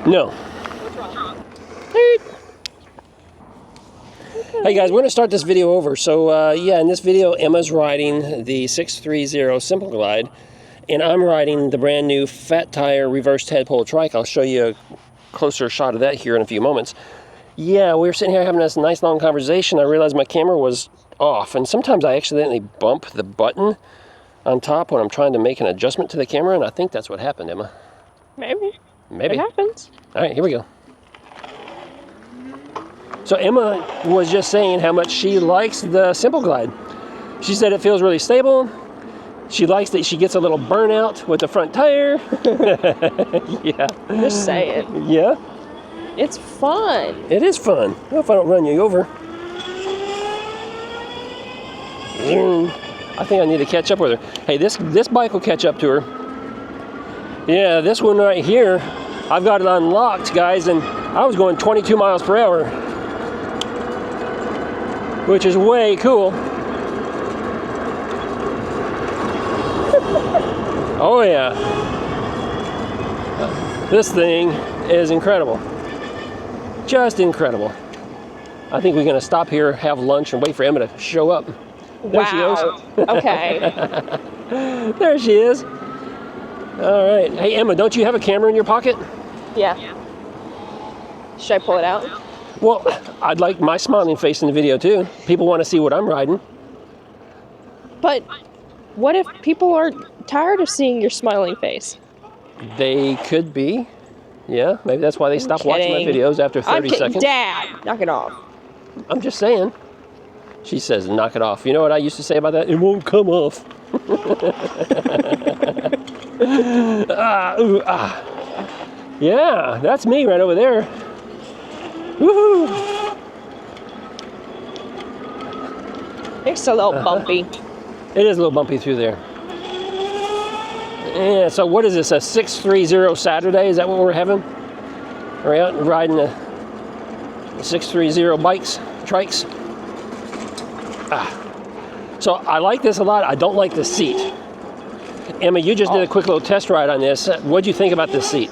No. Hey guys, we're going to start this video over. So yeah, in this video, Emma's riding the Sixthreezero Simple Glide, and I'm riding the brand new fat tire reversed head pull trike. I'll show you a closer shot of that here in a few moments. Yeah, we were sitting here having this nice long conversation. I realized my camera was off, and sometimes I accidentally bump the button on top when I'm trying to make an adjustment to the camera, and I think that's what happened, Emma. Maybe. Maybe. It happens. All right, here we go. So Emma was just saying how much she likes the Simple Glide. She said it feels really stable. She likes that she gets a little burnout with the front tire. Yeah. Just say it. Yeah. It's fun. It is fun. Well, if I don't run you over. I think I need to catch up with her. Hey, this bike will catch up to her. Yeah, this one right here, I've got it unlocked, guys, and I was going 22 miles per hour, which is way cool. Oh yeah. This thing is incredible. Just incredible. I think we're going to stop here, have lunch, and wait for Emma to show up. There she goes. Okay. There she is. All right. Hey, Emma, don't you have a camera in your pocket? Yeah. Should I pull it out? Well, I'd like my smiling face in the video, too. People want to see what I'm riding. But what if people are tired of seeing your smiling face? They could be. Yeah, maybe that's why they stop watching my videos after 30 seconds. Dad, knock it off. I'm just saying. She says, knock it off. You know what I used to say about that? It won't come off. Yeah, that's me right over there. Woohoo! It's a little bumpy. It is a little bumpy through there. Yeah, so what is this, a 630 Saturday? Is that what we're having? We're out and riding the 630 bikes, trikes. So I like this a lot. I don't like the seat. Emma, you just did a quick little test ride on this. What'd you think about this seat?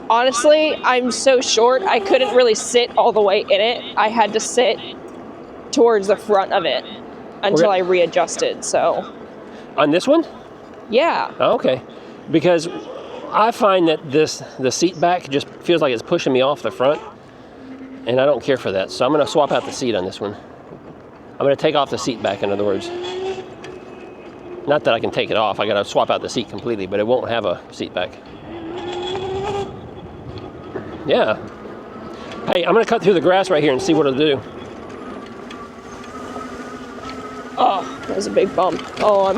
Honestly, I'm so short, I couldn't really sit all the way in it. I had to sit towards the front of it until I readjusted, so. On this one? Yeah. Oh, okay. Because I find that the seat back just feels like it's pushing me off the front, and I don't care for that. So I'm going to swap out the seat on this one. I'm going to take off the seat back, in other words. Not that I can take it off. I got to swap out the seat completely, but it won't have a seat back. Yeah. Hey, I'm going to cut through the grass right here and see what it'll do. Oh, that was a big bump. Oh,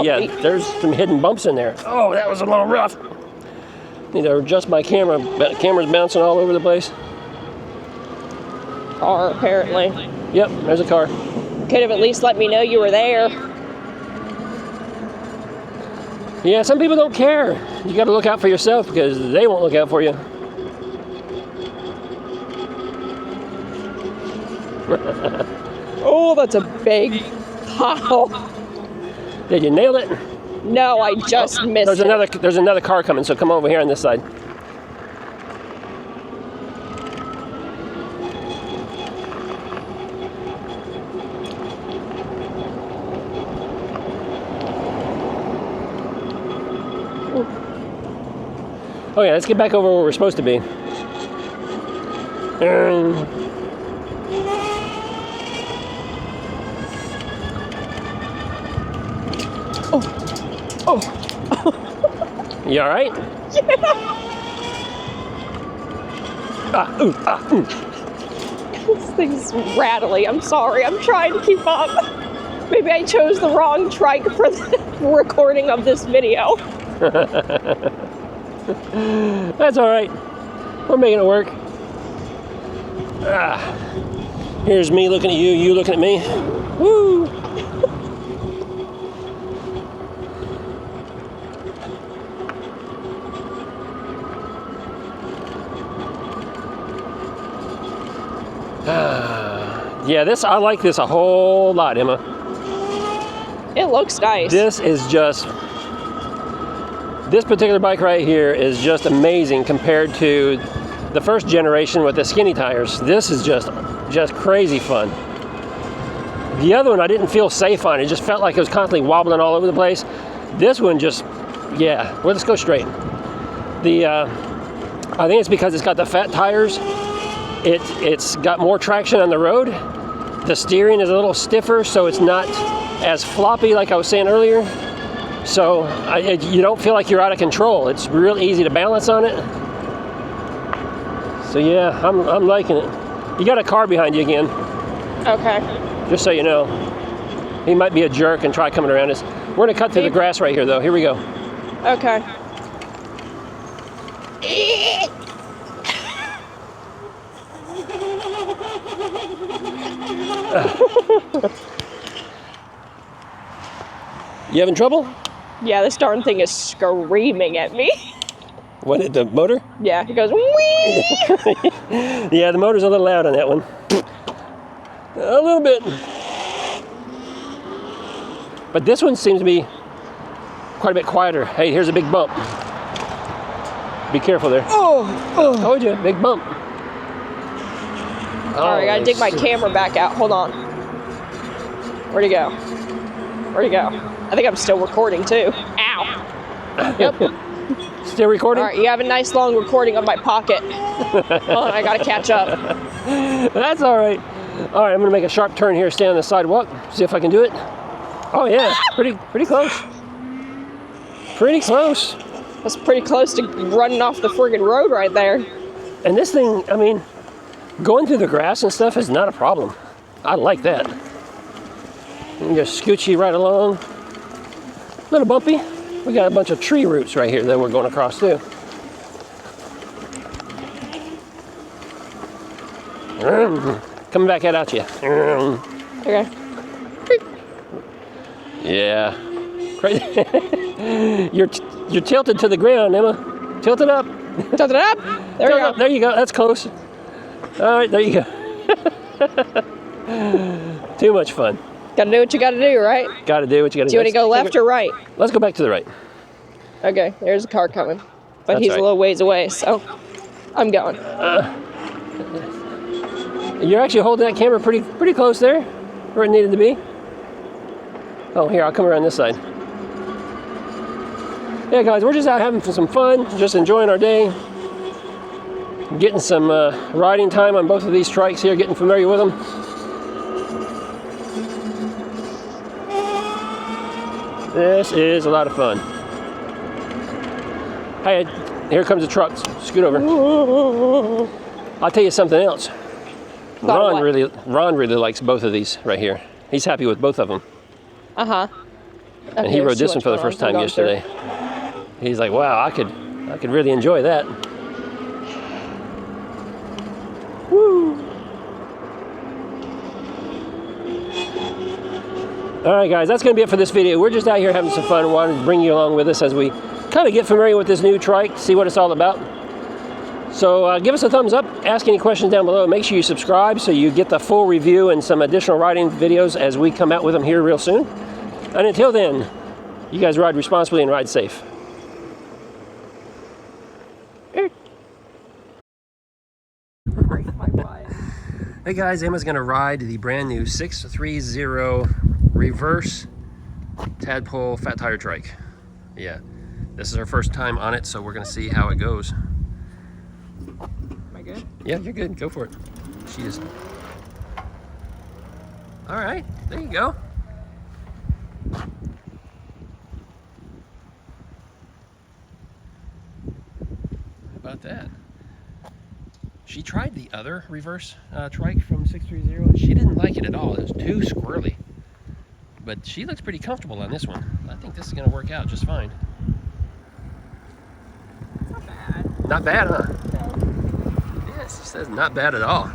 yeah, there's some hidden bumps in there. Oh, that was a little rough. Need to adjust my camera. Camera's bouncing all over the place. Car, apparently. Yep, there's a car. Could have at least let me know you were there. Yeah, some people don't care. You got to look out for yourself because they won't look out for you. Oh, that's a big pile. Did you nail it? No, I just missed it. There's another car coming, so come over here on this side. Oh yeah, let's get back over where we're supposed to be. You all right? Yeah. This thing's rattly. I'm sorry. I'm trying to keep up. Maybe I chose the wrong trike for the recording of this video. That's all right. We're making it work. Here's me looking at you, you looking at me. Woo! Yeah, I like this a whole lot, Emma. It looks nice. This is just This particular bike right here is just amazing compared to the first generation with the skinny tires. This is just crazy fun. The other one I didn't feel safe on. It just felt like it was constantly wobbling all over the place. This one just, yeah, well, let's go straight. I think it's because it's got the fat tires. It's got more traction on the road. The steering is a little stiffer, so it's not as floppy like I was saying earlier. So you don't feel like you're out of control. It's real easy to balance on it. So yeah, I'm liking it. You got a car behind you again. Okay. Just so you know. He might be a jerk and try coming around us. We're gonna cut through the grass right here though. Here we go. Okay. You having trouble? Yeah, this darn thing is screaming at me. What, the motor? Yeah, it goes wee. Yeah, the motor's a little loud on that one. A little bit. But this one seems to be quite a bit quieter. Hey, here's a big bump. Be careful there. Oh. Told you, big bump. All right, I gotta dig my camera back out. Hold on. Where'd he go? Where'd he go? I think I'm still recording too. Ow. Yep. Still recording? All right, you have a nice long recording of my pocket. Hold on, I gotta catch up. That's all right. All right, I'm gonna make a sharp turn here, stay on the sidewalk, see if I can do it. Oh yeah, pretty close. Pretty close. That's pretty close to running off the friggin' road right there. And this thing, I mean, going through the grass and stuff is not a problem. I like that. You can just scooch you right along. A little bumpy. We got a bunch of tree roots right here that we're going across too. Coming back at you. Okay. Yeah. You're tilted to the ground, Emma. Tilt it up. Tilt it up. There you go. There you go. That's close. All right, there you go. Too much fun. Gotta do what you gotta do, right? Gotta do what you gotta do. Do you want to go left or right? Let's go back to the right. Okay, there's a car coming. But That's he's right. a little ways away, so I'm going. You're actually holding that camera pretty close there, where it needed to be. Oh, here, I'll come around this side. Yeah, guys, we're just out having some fun, just enjoying our day. Getting some riding time on both of these trikes here, getting familiar with them. This is a lot of fun. Hey, here comes the truck. Scoot over. I'll tell you something else. Ron really likes both of these right here. He's happy with both of them. Uh-huh. Okay, And he rode this one for the first time yesterday. He's like, wow, I could really enjoy that. Woo! All right, guys, that's going to be it for this video. We're just out here having some fun. Wanted to bring you along with us as we kind of get familiar with this new trike, see what it's all about. So give us a thumbs up, ask any questions down below. Make sure you subscribe so you get the full review and some additional riding videos as we come out with them here real soon. And until then, you guys ride responsibly and ride safe. Hey guys, Emma's gonna ride the brand new Sixthreezero reverse Tadpole fat tire trike. Yeah, this is her first time on it, so we're gonna see how it goes. Am I good? Yeah, you're good. Go for it. She is. All right, there you go. How about that? She tried the other reverse trike from Sixthreezero, and she didn't like it at all. It was too squirrely. But she looks pretty comfortable on this one. I think this is going to work out just fine. Not bad. Not bad, huh? No. Yes, she says not bad at all.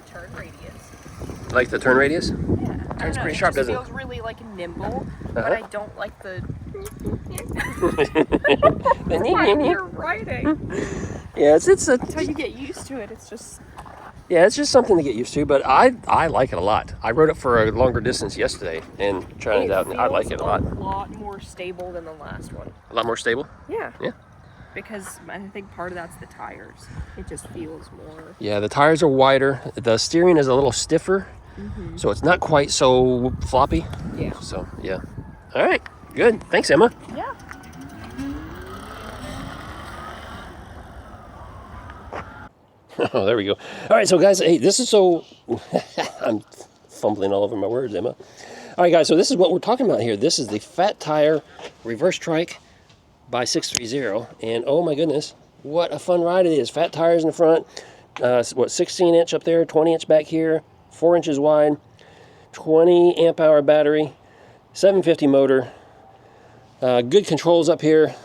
Turn radius. Like the turn radius? Yeah. Turns pretty sharp, doesn't it? It feels really like nimble. but I don't like the you're riding. Yeah, it's Until you get used to it, it's just... Yeah, it's just something to get used to, but I like it a lot. I rode it for a longer distance yesterday and trying it out, and I like it a lot. It feels a lot more stable than the last one. A lot more stable? Yeah. Yeah. Because I think part of that's the tires. It just feels more... Yeah, the tires are wider. The steering is a little stiffer, so it's not quite so floppy. Yeah. So, yeah. All right, good. Thanks, Emma. Yeah. Oh, there we go. All right, so guys, hey, this is so... I'm fumbling all over my words, Emma. All right, guys, so this is what we're talking about here. This is the Fat Tire Reverse Trike by Sixthreezero, and oh my goodness, what a fun ride it is. Fat tires in the front, 16-inch up there, 20-inch back here, 4 inches wide, 20 amp hour battery, 750 motor, good controls up here,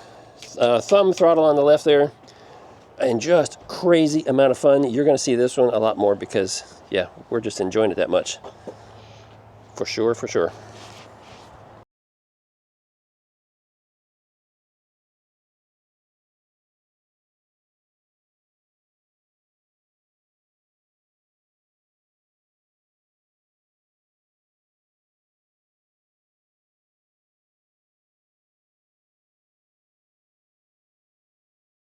thumb throttle on the left there, and just crazy amount of fun. You're going to see this one a lot more because, yeah, we're just enjoying it that much. For sure, for sure.